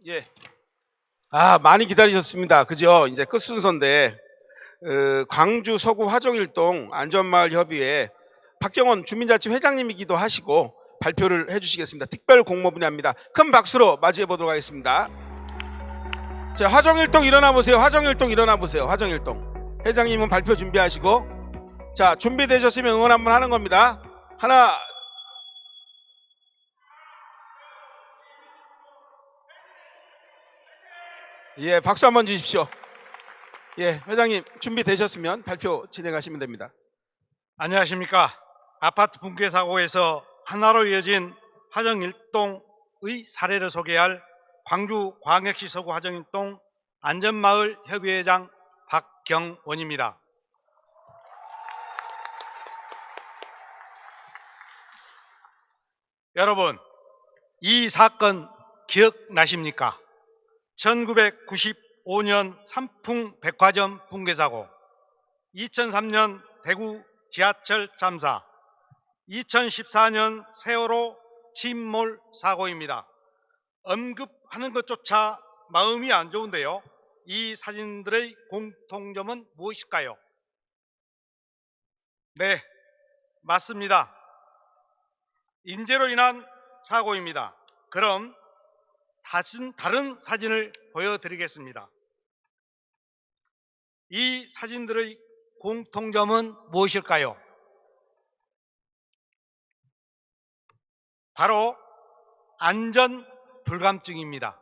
예. 많이 기다리셨습니다. 그죠? 이제 끝 순서인데, 광주 서구 화정일동 안전마을협의회 박경원 주민자치 회장님이기도 하시고 발표를 해주시겠습니다. 특별 공모 분야입니다. 큰 박수로 맞이해 보도록 하겠습니다. 자, 화정일동 일어나 보세요. 화정일동 일어나 보세요. 화정일동 회장님은 발표 준비하시고, 자, 준비되셨으면 응원 한번 하는 겁니다. 하나. 예, 박수 한번 주십시오. 예, 회장님 준비되셨으면 발표 진행하시면 됩니다. 안녕하십니까. 아파트 붕괴 사고에서 하나로 이어진 화정일동의 사례를 소개할 광주광역시 서구 화정일동 안전마을 협의회장 박경원입니다. 여러분, 이 사건 기억나십니까? 1995년 삼풍 백화점 붕괴 사고, 2003년 대구 지하철 참사, 2014년 세월호 침몰 사고입니다. 언급하는 것조차 마음이 안 좋은데요. 이 사진들의 공통점은 무엇일까요? 네, 맞습니다. 인재로 인한 사고입니다. 그럼 다른 사진을 보여드리겠습니다. 이 사진들의 공통점은 무엇일까요? 바로 안전 불감증입니다.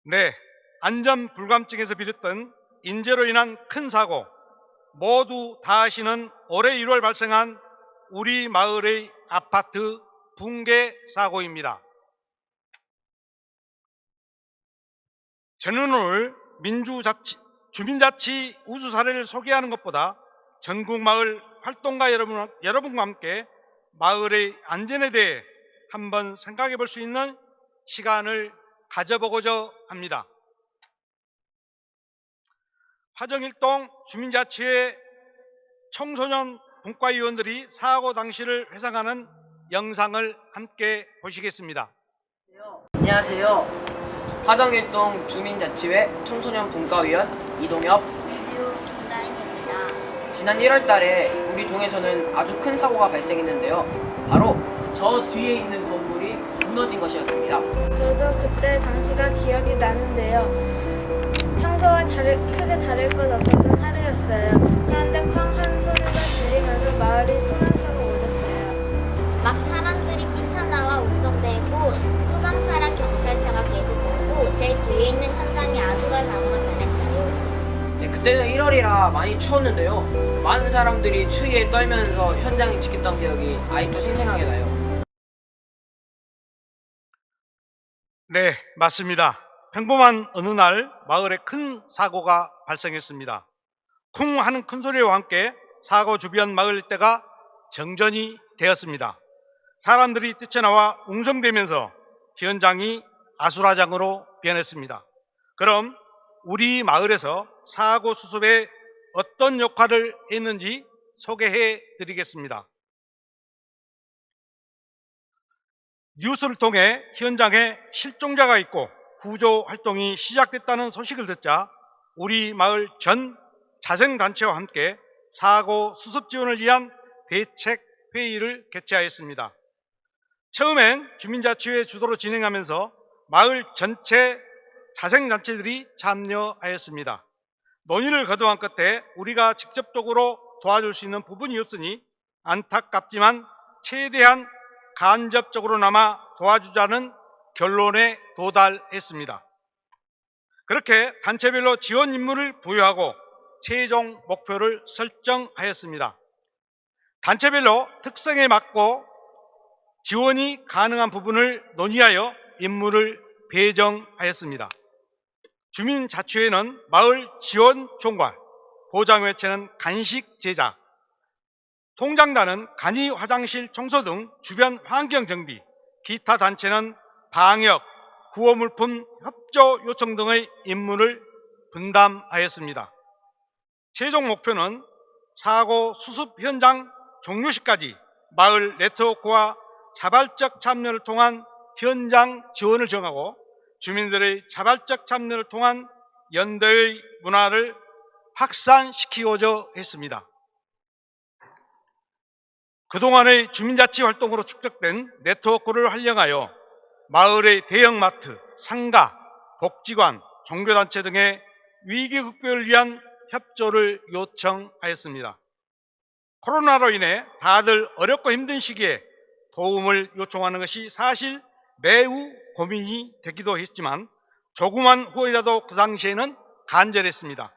네, 안전 불감증에서 비롯된 인재로 인한 큰 사고, 모두 다 아시는 올해 1월 발생한 우리 마을의 아파트 붕괴 사고입니다. 저는 오늘 주민자치 우수 사례를 소개하는 것보다 전국 마을 활동가 여러분과 함께 마을의 안전에 대해 한번 생각해 볼 수 있는 시간을 가져보고자 합니다. 화정일동 주민자치회 청소년 분과위원들이 사고 당시를 회상하는 영상을 함께 보시겠습니다. 안녕하세요. 화정일동 주민자치회 청소년 분과위원 이동엽, 김다인입니다. 지난 1월 달에 우리 동에서는 아주 큰 사고가 발생했는데요. 바로 저 뒤에 있는 건물이 무너진 것이었습니다. 저도 그때 당시가 기억이 나는데요. 평소와 크게 다를 것 없었던 하루였어요. 그런데 쾅 하는 소리가 들리면서 마을이 소란스러워 오졌어요. 막 사람들이 뛰쳐나와 운송되고 소방차랑 경찰차가 계속 오고 제 뒤에 있는 현장이 아수라장으로 변했어요. 네, 그때는 1월이라 많이 추웠는데요. 많은 사람들이 추위에 떨면서 현장에 지켰던 기억이 아직도 생생하게 나요. 네, 맞습니다. 평범한 어느 날 마을에 큰 사고가 발생했습니다. 쿵 하는 큰 소리와 함께 사고 주변 마을 일대가 정전이 되었습니다. 사람들이 뛰쳐나와 웅성대면서 현장이 아수라장으로 변했습니다. 그럼 우리 마을에서 사고 수습에 어떤 역할을 했는지 소개해 드리겠습니다. 뉴스를 통해 현장에 실종자가 있고 구조 활동이 시작됐다는 소식을 듣자 우리 마을 전 자생단체와 함께 사고 수습 지원을 위한 대책 회의를 개최하였습니다. 처음엔 주민자치회 주도로 진행하면서 마을 전체 자생단체들이 참여하였습니다. 논의를 거듭한 끝에 우리가 직접적으로 도와줄 수 있는 부분이 없으니 안타깝지만 최대한 간접적으로나마 도와주자는 결론에 도달했습니다. 그렇게 단체별로 지원 임무를 부여하고 최종 목표를 설정하였습니다. 단체별로 특성에 맞고 지원이 가능한 부분을 논의하여 임무를 배정하였습니다. 주민자치회는 마을 지원 총괄, 보장회체는 간식 제작, 통장단은 간이 화장실 청소 등 주변 환경 정비, 기타 단체는 방역, 구호물품 협조 요청 등의 임무를 분담하였습니다. 최종 목표는 사고 수습 현장 종료 시까지 마을 네트워크와 자발적 참여를 통한 현장 지원을 정하고 주민들의 자발적 참여를 통한 연대의 문화를 확산시키고자 했습니다. 그동안의 주민자치 활동으로 축적된 네트워크를 활용하여 마을의 대형마트, 상가, 복지관, 종교단체 등의 위기 극복을 위한 협조를 요청하였습니다. 코로나로 인해 다들 어렵고 힘든 시기에 도움을 요청하는 것이 사실 매우 고민이 되기도 했지만 조그만 후원이라도 그 당시에는 간절했습니다.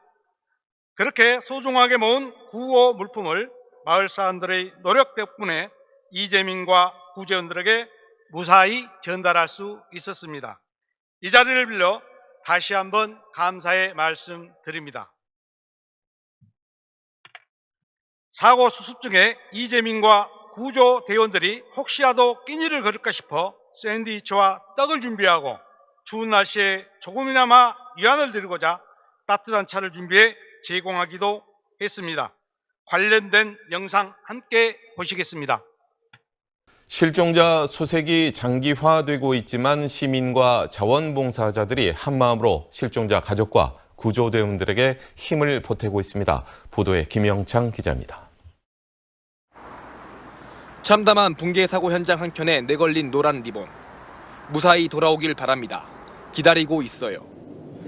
그렇게 소중하게 모은 구호 물품을 마을 사람들의 노력 덕분에 이재민과 구제원들에게 무사히 전달할 수 있었습니다. 이 자리를 빌려 다시 한번 감사의 말씀드립니다. 사고 수습 중에 이재민과 구조대원들이 혹시라도 끼니를 거를까 싶어 샌드위치와 떡을 준비하고 추운 날씨에 조금이나마 위안을 드리고자 따뜻한 차를 준비해 제공하기도 했습니다. 관련된 영상 함께 보시겠습니다. 실종자 수색이 장기화되고 있지만 시민과 자원봉사자들이 한마음으로 실종자 가족과 구조대원들에게 힘을 보태고 있습니다. 보도에 김영창 기자입니다. 참담한 붕괴 사고 현장 한켠에 내걸린 노란 리본. 무사히 돌아오길 바랍니다. 기다리고 있어요.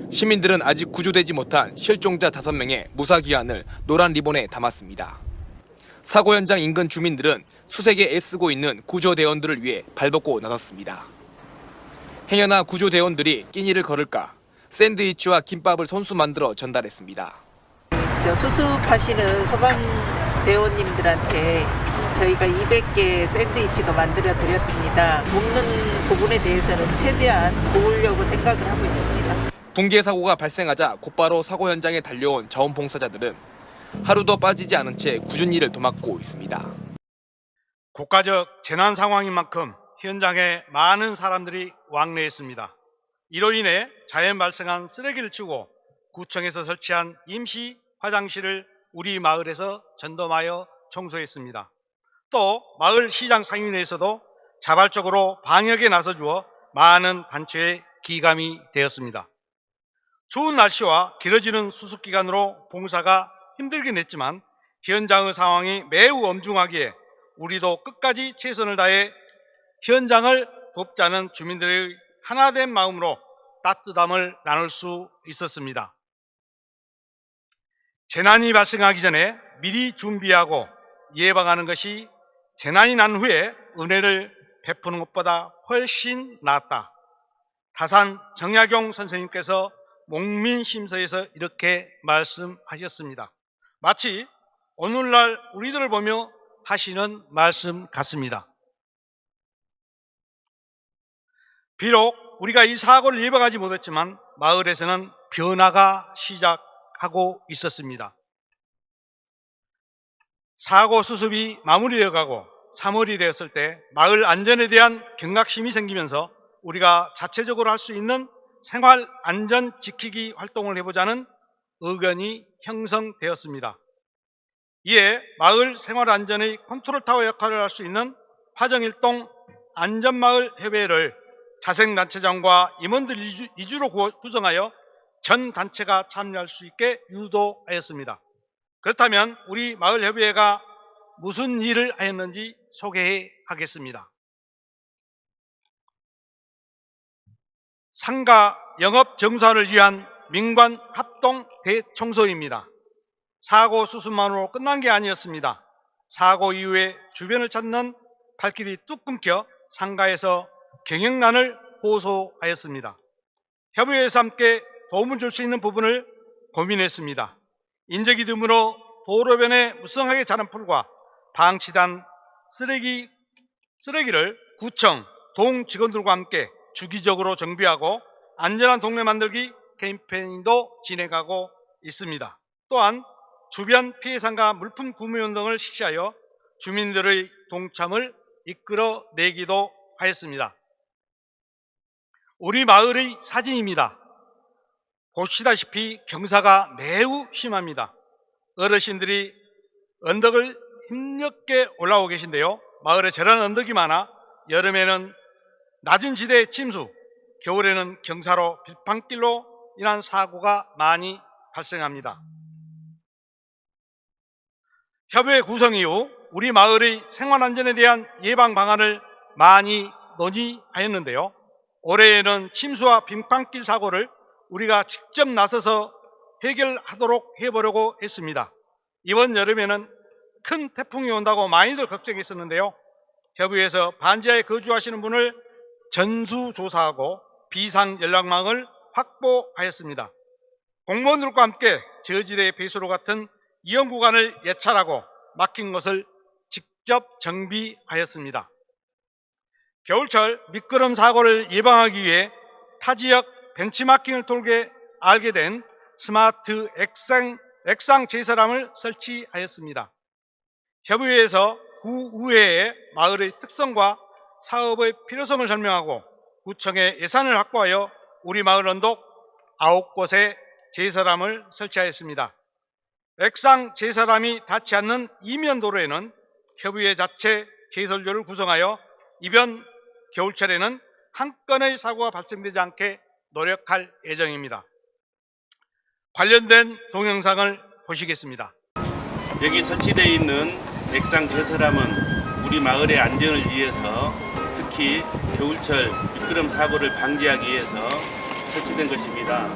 시민들은 아직 구조되지 못한 실종자 5명의 무사 귀환을 노란 리본에 담았습니다. 사고 현장 인근 주민들은 수색에 애쓰고 있는 구조대원들을 위해 발벗고 나섰습니다. 행여나 구조대원들이 끼니를 거를까 샌드위치와 김밥을 손수 만들어 전달했습니다. 수습하시는 소방대원님들한테 저희가 200개 샌드위치도 만들어 드렸습니다. 돕는 부분에 대해서는 최대한 도우려고 생각을 하고 있습니다. 붕괴 사고가 발생하자 곧바로 사고 현장에 달려온 자원봉사자들은 하루도 빠지지 않은 채 꾸준히 일을 도맡고 있습니다. 국가적 재난 상황인 만큼 현장에 많은 사람들이 왕래했습니다. 이로 인해 자연 발생한 쓰레기를 치우고 구청에서 설치한 임시 화장실을 우리 마을에서 전담하여 청소했습니다. 또 마을 시장 상인회에서도 자발적으로 방역에 나서주어 많은 단체에 기감이 되었습니다. 추운 날씨와 길어지는 수습 기간으로 봉사가 힘들긴 했지만 현장의 상황이 매우 엄중하기에 우리도 끝까지 최선을 다해 현장을 돕자는 주민들의 하나된 마음으로 따뜻함을 나눌 수 있었습니다. 재난이 발생하기 전에 미리 준비하고 예방하는 것이 재난이 난 후에 은혜를 베푸는 것보다 훨씬 낫다. 다산 정약용 선생님께서 목민심서에서 이렇게 말씀하셨습니다. 마치 오늘날 우리들을 보며 하시는 말씀 같습니다. 비록 우리가 이 사고를 예방하지 못했지만 마을에서는 변화가 시작하고 있었습니다. 사고 수습이 마무리되어 가고 3월이 되었을 때 마을 안전에 대한 경각심이 생기면서 우리가 자체적으로 할 수 있는 생활 안전 지키기 활동을 해보자는 의견이 형성되었습니다. 이에 마을 생활 안전의 컨트롤 타워 역할을 할 수 있는 화정일동 안전마을 협의회를 자생단체장과 임원들 위주로 구성하여 전 단체가 참여할 수 있게 유도하였습니다. 그렇다면 우리 마을협의회가 무슨 일을 하였는지 소개해 하겠습니다. 상가 영업 정상화를 위한 민관 합동 대청소입니다. 사고 수습만으로 끝난 게 아니었습니다. 사고 이후에 주변을 찾는 발길이 뚝 끊겨 상가에서 경영난을 호소하였습니다. 협의회에서 함께 도움을 줄 수 있는 부분을 고민했습니다. 인적이 드물어 도로변에 무성하게 자란 풀과 방치된 쓰레기를 구청, 동 직원들과 함께 주기적으로 정비하고 안전한 동네 만들기 캠페인도 진행하고 있습니다. 또한 주변 피해상가 물품 구매운동을 실시하여 주민들의 동참을 이끌어내기도 하였습니다. 우리 마을의 사진입니다. 보시다시피 경사가 매우 심합니다. 어르신들이 언덕을 힘겹게 올라오고 계신데요. 마을에 저런 언덕이 많아 여름에는 낮은 지대의 침수, 겨울에는 경사로 빌판길로 인한 사고가 많이 발생합니다. 협의회 구성 이후 우리 마을의 생활안전에 대한 예방 방안을 많이 논의하였는데요. 올해에는 침수와 빙판길 사고를 우리가 직접 나서서 해결하도록 해보려고 했습니다. 이번 여름에는 큰 태풍이 온다고 많이들 걱정했었는데요. 협의회에서 반지하에 거주하시는 분을 전수조사하고 비상 연락망을 확보하였습니다. 공무원들과 함께 저지대 배수로 같은 위험 구간을 예찰하고 막힌 곳을 직접 정비하였습니다. 겨울철 미끄럼 사고를 예방하기 위해 타 지역 벤치마킹을 통해 알게 된 스마트 액상 제설함을 설치하였습니다. 협의회에서 구의회에 마을의 특성과 사업의 필요성을 설명하고 구청에 예산을 확보하여 우리 마을 언덕 9곳에 제설함을 설치하였습니다. 액상 제설함이 닿지 않는 이면 도로에는 협의회 자체 제설료를 구성하여 이번 겨울철에는 한 건의 사고가 발생되지 않게 노력할 예정입니다. 관련된 동영상을 보시겠습니다. 여기 설치되어 있는 액상 제설함은 우리 마을의 안전을 위해서 특히 겨울철 미끄럼 사고를 방지하기 위해서 설치된 것입니다.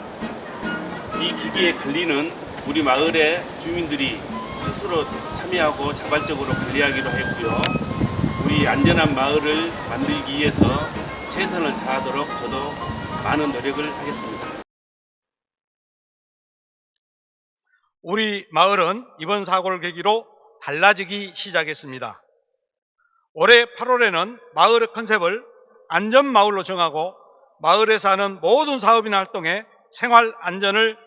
이 기기의 관리는 우리 마을의 주민들이 스스로 참여하고 자발적으로 관리하기로 했고요. 우리 안전한 마을을 만들기 위해서 최선을 다하도록 저도 많은 노력을 하겠습니다. 우리 마을은 이번 사고를 계기로 달라지기 시작했습니다. 올해 8월에는 마을의 컨셉을 안전마을로 정하고 마을에 사는 모든 사업이나 활동에 생활 안전을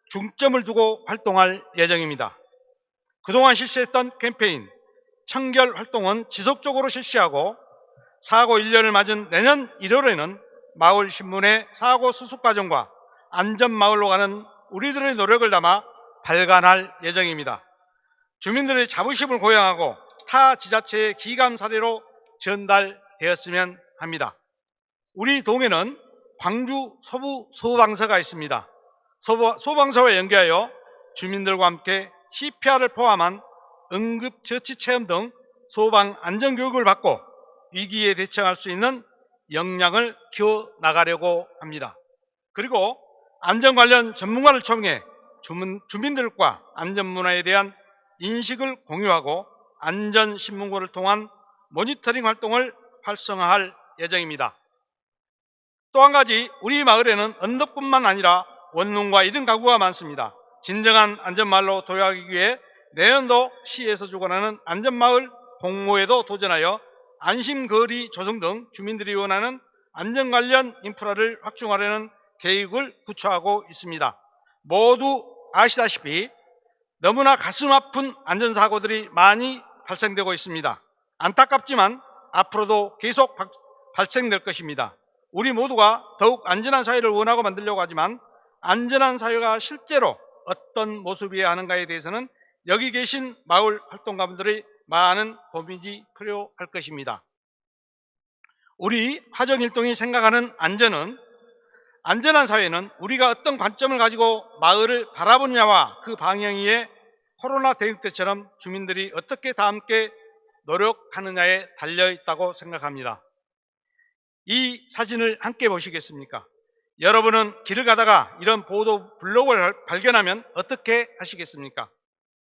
중점을 두고 활동할 예정입니다. 그동안 실시했던 캠페인 청결 활동은 지속적으로 실시하고 사고 1년을 맞은 내년 1월에는 마을 신문의 사고 수습 과정과 안전마을로 가는 우리들의 노력을 담아 발간할 예정입니다. 주민들의 자부심을 고양하고 타 지자체의 기감 사례로 전달되었으면 합니다. 우리 동에는 광주 서부 소방서가 있습니다. 소방서와 연계하여 주민들과 함께 CPR을 포함한 응급처치 체험 등 소방 안전교육을 받고 위기에 대처할 수 있는 역량을 키워나가려고 합니다. 그리고 안전 관련 전문가를 초청해 주민들과 안전문화에 대한 인식을 공유하고 안전신문고를 통한 모니터링 활동을 활성화할 예정입니다. 또 한 가지, 우리 마을에는 언덕뿐만 아니라 원룸과 이른 가구가 많습니다. 진정한 안전마을로 도약하기 위해 내년도 시에서 주관하는 안전마을 공모에도 도전하여 안심거리 조성 등 주민들이 원하는 안전 관련 인프라를 확충하려는 계획을 구체화하고 있습니다. 모두 아시다시피 너무나 가슴 아픈 안전사고들이 많이 발생되고 있습니다. 안타깝지만 앞으로도 계속 발생될 것입니다. 우리 모두가 더욱 안전한 사회를 원하고 만들려고 하지만 안전한 사회가 실제로 어떤 모습이어야 하는가에 대해서는 여기 계신 마을 활동가분들의 많은 고민이 필요할 것입니다. 우리 화정일동이 생각하는 안전한 사회는 우리가 어떤 관점을 가지고 마을을 바라보느냐와 그 방향 위에 코로나 대응 때처럼 주민들이 어떻게 다 함께 노력하느냐에 달려있다고 생각합니다. 이 사진을 함께 보시겠습니까? 여러분은 길을 가다가 이런 보도 블록을 발견하면 어떻게 하시겠습니까?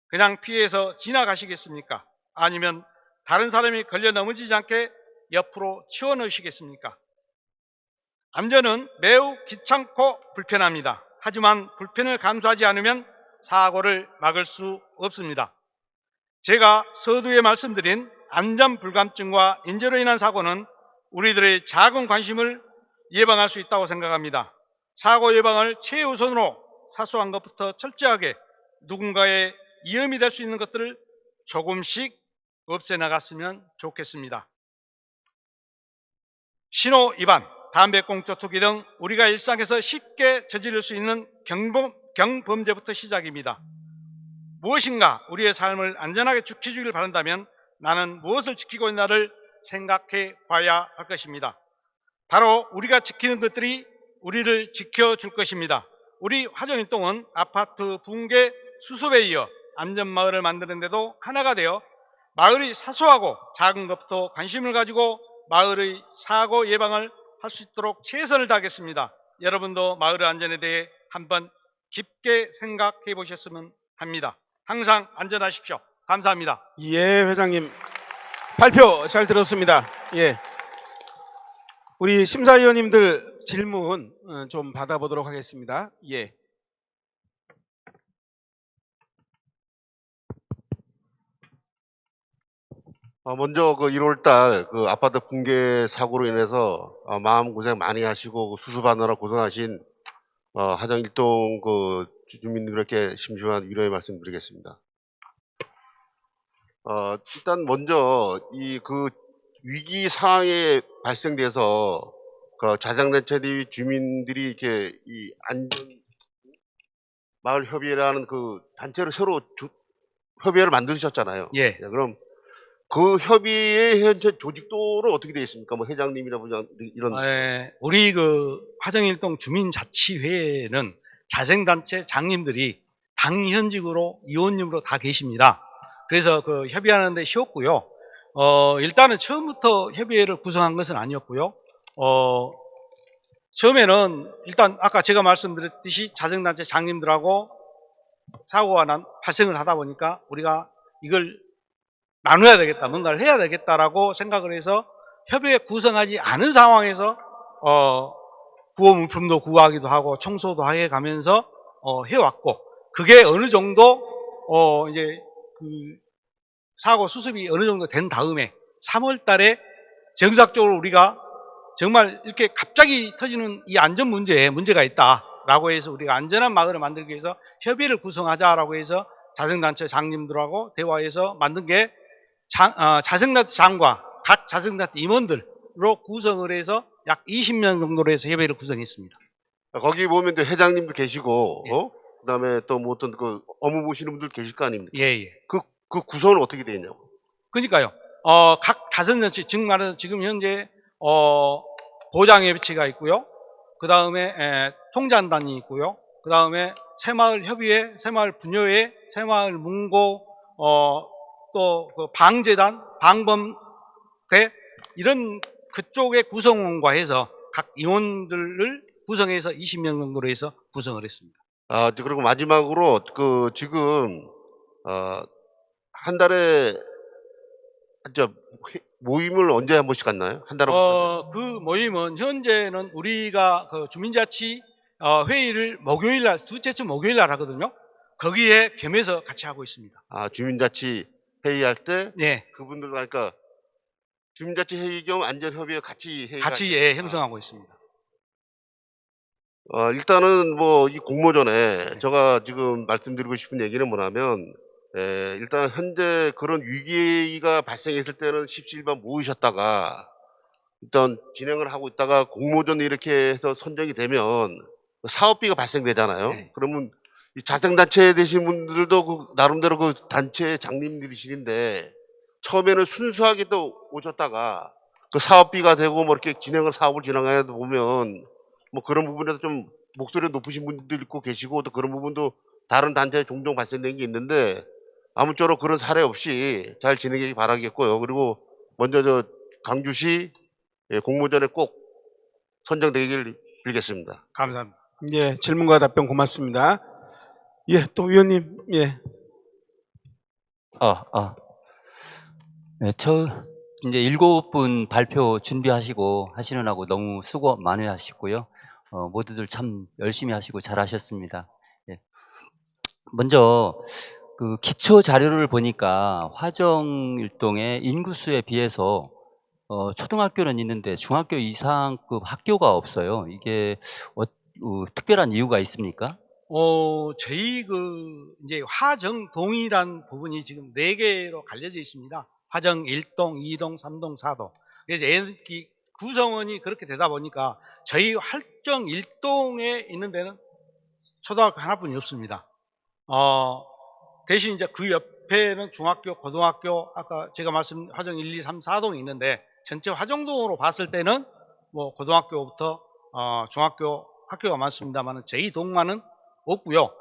그냥 피해서 지나가시겠습니까? 아니면 다른 사람이 걸려 넘어지지 않게 옆으로 치워 넣으시겠습니까? 안전은 매우 귀찮고 불편합니다. 하지만 불편을 감수하지 않으면 사고를 막을 수 없습니다. 제가 서두에 말씀드린 안전불감증과 인재로 인한 사고는 우리들의 작은 관심을 예방할 수 있다고 생각합니다. 사고 예방을 최우선으로 사소한 것부터 철저하게 누군가의 위험이 될 수 있는 것들을 조금씩 없애나갔으면 좋겠습니다. 신호 위반, 담배꽁초 투기 등 우리가 일상에서 쉽게 저지를 수 있는 경범죄부터 시작입니다. 무엇인가 우리의 삶을 안전하게 지켜주길 바란다면 나는 무엇을 지키고 있나를 생각해 봐야 할 것입니다. 바로 우리가 지키는 것들이 우리를 지켜줄 것입니다. 우리 화정일동은 아파트 붕괴 수습에 이어 안전마을을 만드는 데도 하나가 되어 마을이 사소하고 작은 것부터 관심을 가지고 마을의 사고 예방을 할 수 있도록 최선을 다하겠습니다. 여러분도 마을의 안전에 대해 한번 깊게 생각해 보셨으면 합니다. 항상 안전하십시오. 감사합니다. 예, 회장님 발표 잘 들었습니다. 예, 우리 심사위원님들 질문 좀 받아보도록 하겠습니다. 예. 먼저 그 1월달 그 아파트 붕괴 사고로 인해서 마음 고생 많이 하시고 수습하느라 고생하신 하정일동 그 주민들에게 심심한 위로의 말씀드리겠습니다. 일단 먼저 이 그 위기 상황에 발생돼서 그 자장단체들이 주민들이 이렇게 이 안전 마을 협의회라는 그 단체를 새로 협의회를 만드셨잖아요. 예. 그럼 그 협의회 현재 조직도는 어떻게 되어 있습니까? 뭐 회장님이나 부장 이런. 우리 그 화정일동 주민자치회는 자생단체 장님들이 당현직으로 위원님으로 다 계십니다. 그래서 그 협의하는 데 쉬웠고요. 일단은 처음부터 협의회를 구성한 것은 아니었고요. 처음에는 일단 아까 제가 말씀드렸듯이 자생단체 장님들하고 사고가 발생을 하다 보니까 우리가 이걸 나눠야 되겠다, 뭔가를 해야 되겠다라고 생각을 해서 협의회 구성하지 않은 상황에서 구호 물품도 구하기도 하고 청소도 해 가면서 해왔고, 그게 어느 정도 이제 그 사고 수습이 어느 정도 된 다음에 3월 달에 정상적으로 우리가 정말 이렇게 갑자기 터지는 이 안전 문제에 문제가 있다라고 해서 우리가 안전한 마을을 만들기 위해서 협의회를 구성하자라고 해서 자생단체 장님들하고 대화해서 만든 게 자생단체 장과 각 자생단체 임원들로 구성을 해서 약 20명 정도로 해서 협의회를 구성했습니다. 거기 보면 또 회장님도 계시고, 예. 그다음에 또 뭐 어떤 그 업무 보시는 분들 계실 거 아닙니까? 예. 그 구성은 어떻게 되어 있냐고. 그러니까요. 각 자생단체, 즉 말해서 지금 현재 보장협의체가 있고요. 그 다음에 통장단이 있고요. 그 다음에 새마을 협의회, 새마을 분여회, 새마을 문고, 또 그 방재단, 방범대 이런 그쪽의 구성원과 해서 각 임원들을 구성해서 20명 정도로 해서 구성을 했습니다. 그리고 마지막으로 그 지금 한 달에 모임을 언제 한 번씩 갖나요? 한 달에 그 모임은 현재는 우리가 그 주민자치 회의를 목요일 날, 둘째 주 목요일 날 하거든요. 거기에 겸해서 같이 하고 있습니다. 주민자치 회의할 때 네. 그분들 그러니까 주민자치 회의 겸 안전협의회 같이 형성하고 있습니다. 일단은 뭐 이 공모전에 제가 지금 말씀드리고 싶은 얘기는 뭐냐면 일단 현재 그런 위기가 발생했을 때는 17번 모이셨다가 일단 진행을 하고 있다가 공모전 이렇게 해서 선정이 되면 사업비가 발생되잖아요. 네. 그러면 이 자생단체 되신 분들도 그 나름대로 그 단체 장님들이시는데 처음에는 순수하게 또 오셨다가 그 사업비가 되고 뭐 이렇게 사업을 진행하다 보면 뭐 그런 부분에서 좀 목소리가 높으신 분들도 있고 계시고 또 그런 부분도 다른 단체에 종종 발생된 게 있는데 아무쪼록 그런 사례 없이 잘 진행하기 바라겠고요. 그리고 먼저 저 강주시 공모전에 꼭 선정되길 빌겠습니다. 감사합니다. 예, 질문과 답변 고맙습니다. 예, 또 위원님, 예. 네, 이제 7분 발표 준비하시고 하시느라고 너무 수고 많이 하시고요. 모두들 참 열심히 하시고 잘하셨습니다. 예. 먼저 그 기초 자료를 보니까 화정일동의 인구수에 비해서 초등학교는 있는데 중학교 이상급 학교가 없어요. 이게 특별한 이유가 있습니까? 저희 이제 화정동이란 부분이 지금 4개로 갈려져 있습니다. 화정 1동, 2동, 3동, 4동. 그래서 구성원이 그렇게 되다 보니까 저희 화정 1동에 있는 데는 초등학교 하나뿐이 없습니다. 대신 이제 그 옆에는 중학교, 고등학교, 아까 제가 화정 1, 2, 3, 4동이 있는데 전체 화정동으로 봤을 때는 뭐 고등학교부터 중학교 학교가 많습니다만 저희 동만은 없고요.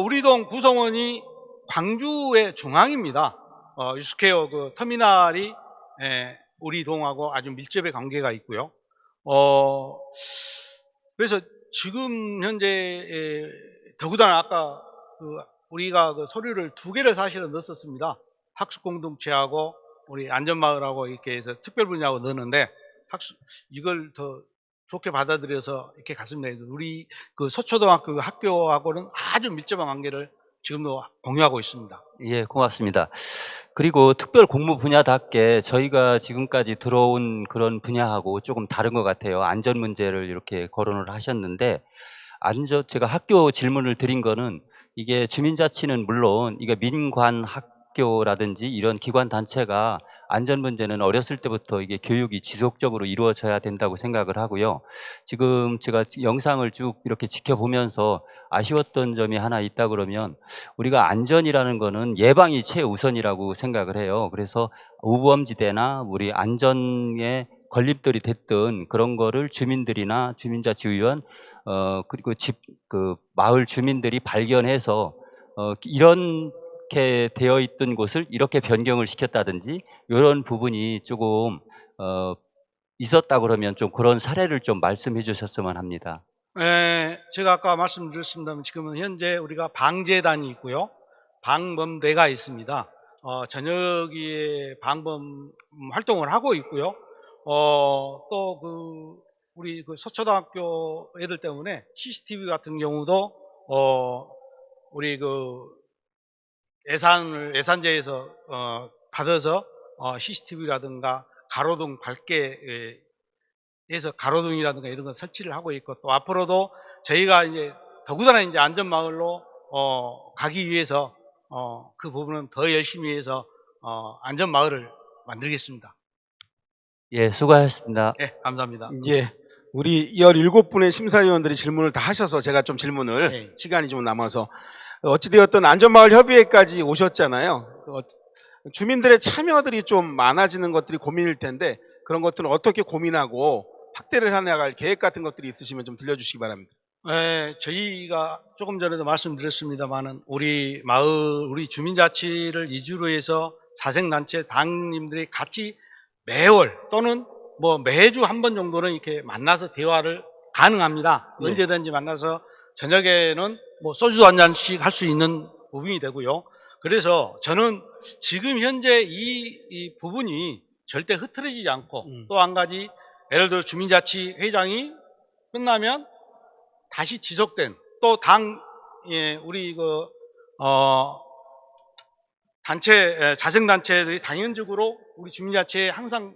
우리 동 구성원이 광주의 중앙입니다. 유스케어 그 터미널이 우리 동하고 아주 밀접의 관계가 있고요. 그래서 지금 현재 더구나 아까 우리가 그 서류를 2개를 사실은 넣었습니다. 학습 공동체하고 우리 안전마을하고 이렇게 해서 특별 분야하고 넣었는데 이걸 더 좋게 받아들여서 이렇게 갔습니다. 우리 그 서초등학교 학교하고는 아주 밀접한 관계를 지금도 공유하고 있습니다. 예, 고맙습니다. 그리고 특별 공무 분야답게 저희가 지금까지 들어온 그런 분야하고 조금 다른 것 같아요. 안전 문제를 이렇게 거론을 하셨는데, 제가 학교 질문을 드린 거는 이게 주민자치는 물론 이게 민관 학교라든지 이런 기관 단체가 안전 문제는 어렸을 때부터 이게 교육이 지속적으로 이루어져야 된다고 생각을 하고요. 지금 제가 영상을 쭉 이렇게 지켜보면서 아쉬웠던 점이 하나 있다 그러면, 우리가 안전이라는 거는 예방이 최우선이라고 생각을 해요. 그래서 우범지대나 우리 안전에 걸림돌이 됐던 그런 거를 주민들이나 주민자치위원 그리고 마을 주민들이 발견해서 이렇게 되어 있던 곳을 이렇게 변경을 시켰다든지 이런 부분이 조금 있었다 그러면 좀 그런 사례를 좀 말씀해 주셨으면 합니다. 네, 제가 아까 말씀드렸습니다만 지금은 현재 우리가 방재단이 있고요, 방범대가 있습니다. 저녁에 방범 활동을 하고 있고요. 또 우리 서초등학교 애들 때문에 CCTV 같은 경우도 우리 예산제에서 받아서 CCTV라든가 가로등 밝게 해서 가로등이라든가 이런 거 설치를 하고 있고, 또 앞으로도 저희가 이제 더구나 이제 안전마을로 가기 위해서 그 부분은 더 열심히 해서 안전마을을 만들겠습니다. 예, 수고하셨습니다. 예, 감사합니다. 예. 우리 17분의 심사위원들이 질문을 다 하셔서 제가 좀 질문을 시간이 좀 남아서 어찌되었든 안전마을 협의회까지 오셨잖아요. 주민들의 참여들이 좀 많아지는 것들이 고민일 텐데 그런 것들은 어떻게 고민하고 확대를 해나갈 계획 같은 것들이 있으시면 좀 들려주시기 바랍니다. 네, 저희가 조금 전에도 말씀드렸습니다만은 우리 마을, 우리 주민자치를 이주로 해서 자생단체 당님들이 같이 매월 또는 뭐 매주 한 번 정도는 이렇게 만나서 대화를 가능합니다. 예. 언제든지 만나서 저녁에는 뭐 소주 한 잔씩 할 수 있는 부분이 되고요. 그래서 저는 지금 현재 이 부분이 절대 흐트러지지 않고 또 한 가지, 예를 들어 주민자치 회장이 끝나면 다시 지속된 또 우리 단체, 자생단체들이 당연적으로 우리 주민자치에 항상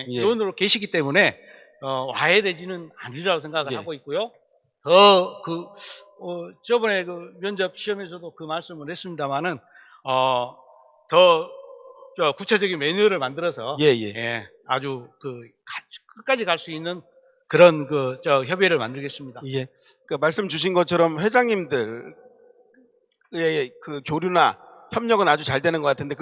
위원으로 계시기 때문에 와해되지는 않으리라고 생각을 하고 있고요. 저번에 면접 시험에서도 그 말씀을 했습니다만은 더 구체적인 매뉴얼을 만들어서 아주 끝까지 갈 수 있는 그런 협의회를 만들겠습니다. 예. 말씀 주신 것처럼 회장님들의 그 교류나 협력은 아주 잘 되는 것 같은데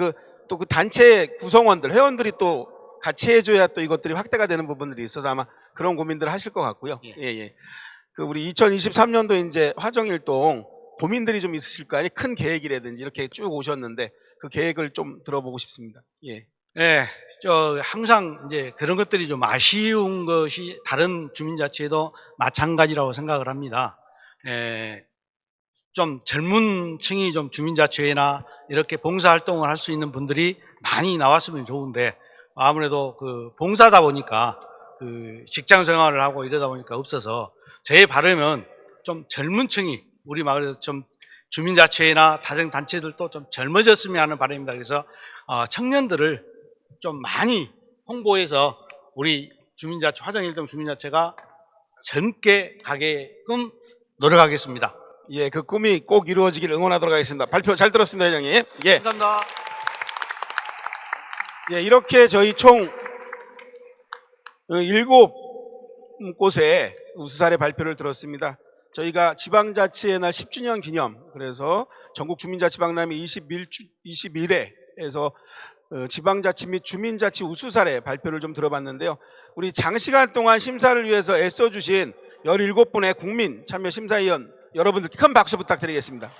또 그 단체 구성원들, 회원들이 또 같이 해줘야 또 이것들이 확대가 되는 부분들이 있어서 아마 그런 고민들을 하실 것 같고요. 예. 우리 2023년도 이제 화정일동 고민들이 좀 있으실 거 아니에요? 큰 계획이라든지 이렇게 쭉 오셨는데 그 계획을 좀 들어보고 싶습니다. 예. 네, 항상 이제 그런 것들이 좀 아쉬운 것이 다른 주민자치에도 마찬가지라고 생각을 합니다. 좀 젊은 층이 좀 주민자치회나 이렇게 봉사활동을 할 수 있는 분들이 많이 나왔으면 좋은데 아무래도 봉사다 보니까 직장 생활을 하고 이러다 보니까 없어서 제 바람은 좀 젊은 층이 우리 마을에서 좀 주민자치회나 자생단체들도 좀 젊어졌으면 하는 바람입니다. 그래서 청년들을 좀 많이 홍보해서 우리 주민자치, 화정일동 주민자치가 젊게 가게끔 노력하겠습니다. 예, 그 꿈이 꼭 이루어지길 응원하도록 하겠습니다. 발표 잘 들었습니다, 회장님. 예. 감사합니다. 예, 이렇게 저희 총 7곳의 우수사례 발표를 들었습니다. 저희가 지방자치의 날 10주년 기념, 그래서 전국 주민자치박람회 21회에서 지방자치 및 주민자치 우수 사례 발표를 좀 들어봤는데요. 우리 장시간 동안 심사를 위해서 애써주신 17분의 국민 참여 심사위원 여러분들께 큰 박수 부탁드리겠습니다.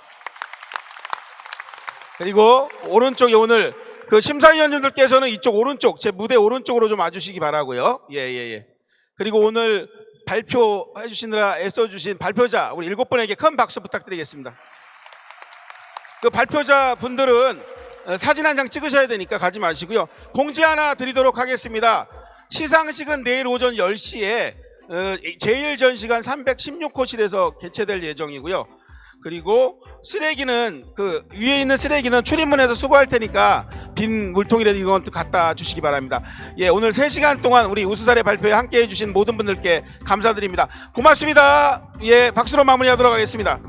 그리고 오른쪽에 오늘 그 심사위원님들께서는 이쪽 오른쪽, 제 무대 오른쪽으로 좀 와주시기 바라고요. 예. 그리고 오늘 발표해 주시느라 애써주신 발표자 우리 7분에게 큰 박수 부탁드리겠습니다. 그 발표자 분들은 사진 한 장 찍으셔야 되니까 가지 마시고요. 공지 하나 드리도록 하겠습니다. 시상식은 내일 오전 10시에 제1전시관 316호실에서 개최될 예정이고요. 그리고 쓰레기는 그 위에 있는 쓰레기는 출입문에서 수거할 테니까 빈 물통이라도 이건 또 갖다 주시기 바랍니다. 예, 오늘 3시간 동안 우리 우수사례 발표에 함께해 주신 모든 분들께 감사드립니다. 고맙습니다. 예, 박수로 마무리하도록 하겠습니다.